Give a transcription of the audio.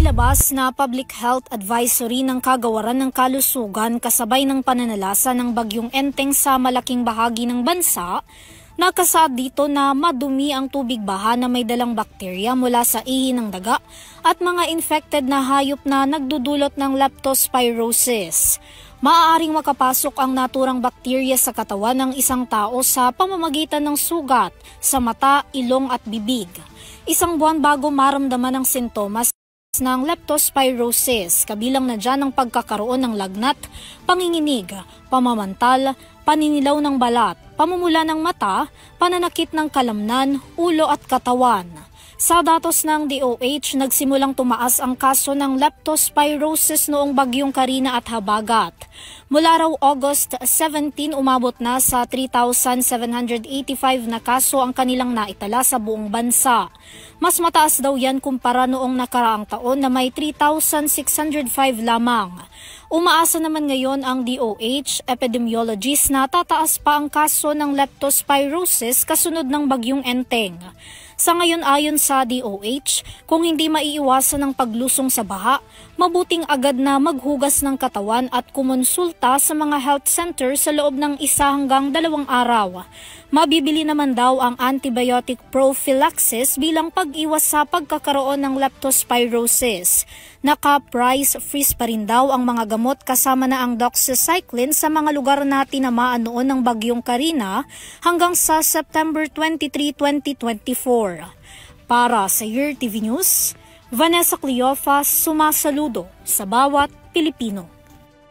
Inilabas na public health advisory ng Kagawaran ng Kalusugan kasabay ng pananalasa ng bagyong Enteng sa malaking bahagi ng bansa. Nakasaad dito na madumi ang tubig baha na may dalang bakterya mula sa ihi ng daga at mga infected na hayop na nagdudulot ng leptospirosis. Maaaring makapasok ang naturang bakterya sa katawan ng isang tao sa pamamagitan ng sugat sa mata, ilong at bibig. Isang buwan bago maramdaman ang sintomas ng leptospirosis, kabilang na dyan ang pagkakaroon ng lagnat, panginginig, pamamantal, paninilaw ng balat, pamumula ng mata, pananakit ng kalamnan, ulo at katawan. Sa datos ng DOH, nagsimulang tumaas ang kaso ng leptospirosis noong bagyong Karina at Habagat. Mula raw August 17, umabot na sa 3,785 na kaso ang kanilang naitala sa buong bansa. Mas mataas daw yan kumpara noong nakaraang taon na may 3,605 lamang. Umaasa naman ngayon ang DOH epidemiologist na tataas pa ang kaso ng leptospirosis kasunod ng bagyong Enteng. Sa ngayon ayon sa DOH, kung hindi maiiwasan ang paglusong sa baha, mabuting agad na maghugas ng katawan at kumonsulta sa mga health center sa loob ng 1 hanggang 2 araw. Mabibili naman daw ang antibiotic prophylaxis bilang pag-iwas sa pagkakaroon ng leptospirosis. Naka-price freeze pa rin daw ang mga gamot kasama na ang doxycycline sa mga lugar na tinamaan noon ng bagyong Karina hanggang sa September 23, 2024. Para sa Year TV News, Vanessa Cleofas sumasaludo sa bawat Pilipino.